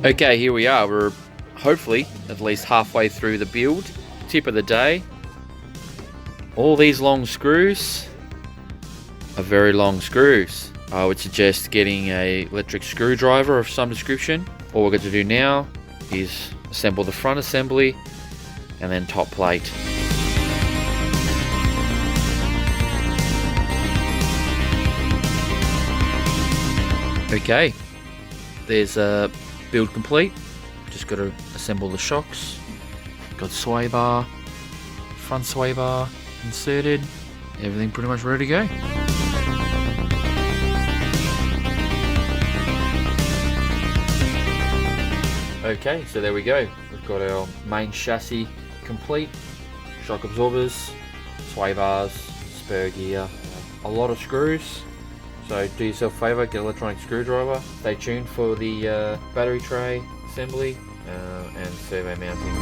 Okay, here we are. We're hopefully at least halfway through the build. Tip of the day. All these long screws are very long screws. I would suggest getting a electric screwdriver of some description. All we're going to do now is assemble the front assembly and then top plate. Okay, there's a build complete. Just got to assemble the shocks. Got sway bar, front sway bar inserted. Everything pretty much ready to go. Okay, so there we go. We've got our main chassis complete. Shock absorbers, sway bars, spur gear, a lot of screws. So do yourself a favour, get an electronic screwdriver. Stay tuned for the battery tray assembly and servo mounting.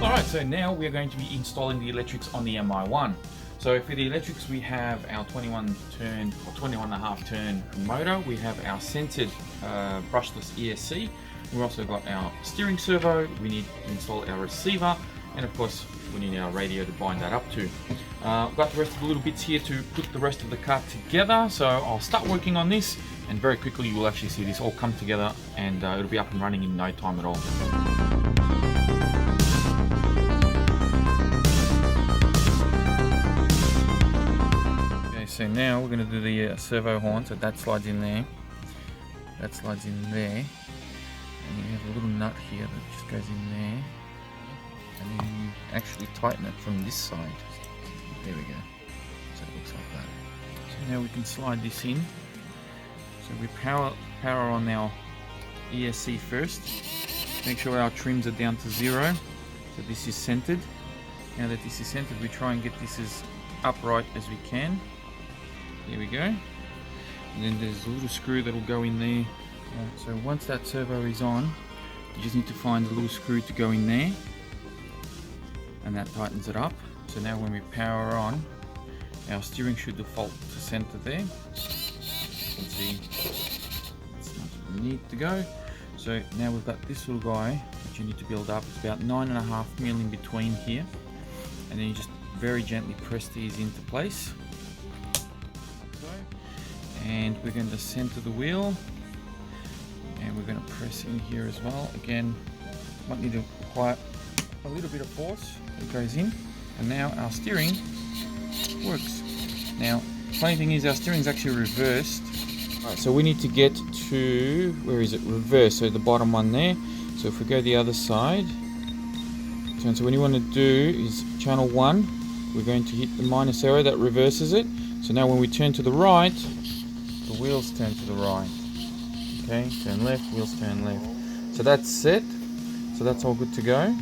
Alright, so now we are going to be installing the electrics on the MI1. So for the electrics, we have our 21 turn or 21.5 turn motor. We have our centered brushless ESC. We've also got our steering servo. We need to install our receiver, and of course we need our radio to bind that up to. I've got the rest of the little bits here to put the rest of the car together. So I'll start working on this, and very quickly you will actually see this all come together, and it'll be up and running in no time at all. So now we're going to do the servo horn, so that slides in there, that slides in there, and you have a little nut here that just goes in there, and then you actually tighten it from this side. There we go, so it looks like that. So now we can slide this in. So we power on our ESC first, make sure our trims are down to 0, so this is centered. Now that this is centered, we try and get this as upright as we can. There we go, and then there's a little screw that will go in there. So once that servo is on, you just need to find a little screw to go in there, and that tightens it up. So now when we power on, our steering should default to center there. You can see it's not where we need to go. So now we've got this little guy that you need to build up. It's about 9.5 mil in between here, and then you just very gently press these into place. And we're going to center the wheel, and we're going to press in here as well. Again, might need to apply a little bit of force. It goes in, and now our steering works. Now, funny thing is, our steering is actually reversed. Alright, so we need to get to, where is it? Reverse, so the bottom one there. So if we go the other side, so what you want to do is channel 1. We're going to hit the minus arrow that reverses it. So now when we turn to the right, the wheels turn to the right. Okay, turn left, wheels turn left. So that's set. So that's all good to go.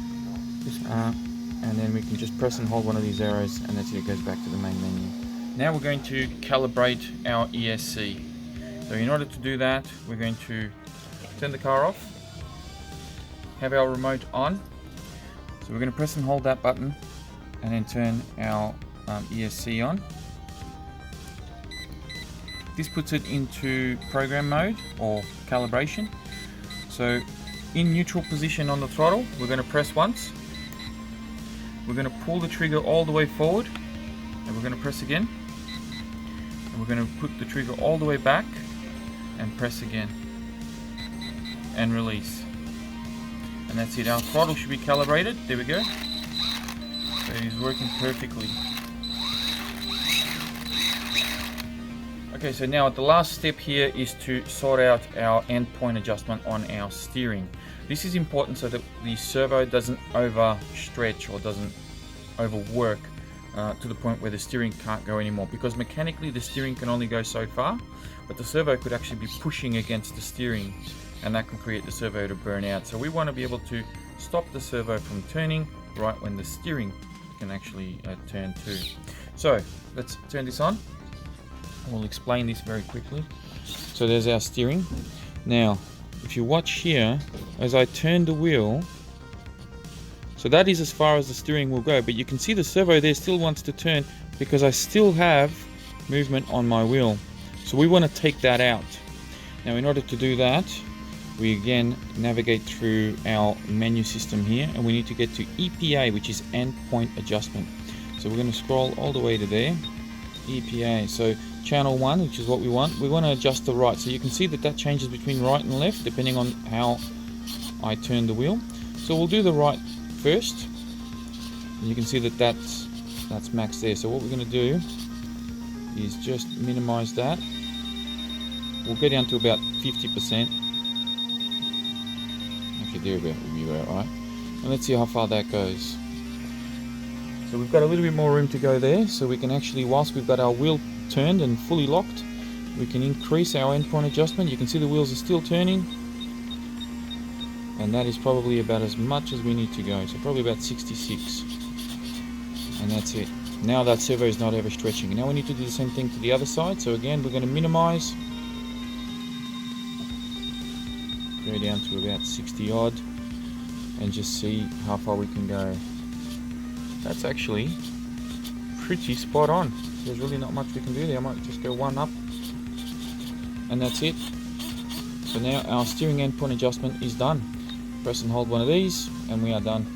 And then we can just press and hold one of these arrows, and that's it, it goes back to the main menu. Now we're going to calibrate our ESC. So in order to do that, we're going to turn the car off, have our remote on. So we're going to press and hold that button, and then turn our ESC on. This puts it into program mode or calibration. So in neutral position on the throttle, we're going to press once. We're going to pull the trigger all the way forward, and we're going to press again. And we're going to put the trigger all the way back and press again. And release. And that's it. Our throttle should be calibrated. There we go. So it is working perfectly. Okay, so now the last step here is to sort out our endpoint adjustment on our steering. This is important so that the servo doesn't overstretch or doesn't overwork to the point where the steering can't go anymore, because mechanically the steering can only go so far, but the servo could actually be pushing against the steering, and that can create the servo to burn out. So we want to be able to stop the servo from turning right when the steering can actually turn too. So let's turn this on. We'll explain this very quickly. So there's our steering. Now if you watch here, as I turn the wheel, so that is as far as the steering will go, but you can see the servo there still wants to turn because I still have movement on my wheel. So we want to take that out. Now in order to do that, we again navigate through our menu system here, and we need to get to EPA, which is endpoint adjustment. So we're going to scroll all the way to there, EPA. So channel 1, which is what we want to adjust the right. So you can see that that changes between right and left depending on how I turn the wheel. So we'll do the right first. And you can see that that's maxed there. So what we're going to do is just minimize that. We'll go down to about 50%. Actually, there about will be about right. And let's see how far that goes. So we've got a little bit more room to go there. So we can actually, whilst we've got our wheel turned and fully locked, we can increase our endpoint adjustment. You can see the wheels are still turning. And that is probably about as much as we need to go. So probably about 66. And that's it. Now that servo is not ever stretching. Now we need to do the same thing to the other side. So again, we're going to minimize. Go down to about 60 odd. And just see how far we can go. That's actually pretty spot on. There's really not much we can do there. I might just go one up. And that's it. So now our steering endpoint adjustment is done. Press and hold one of these and we are done.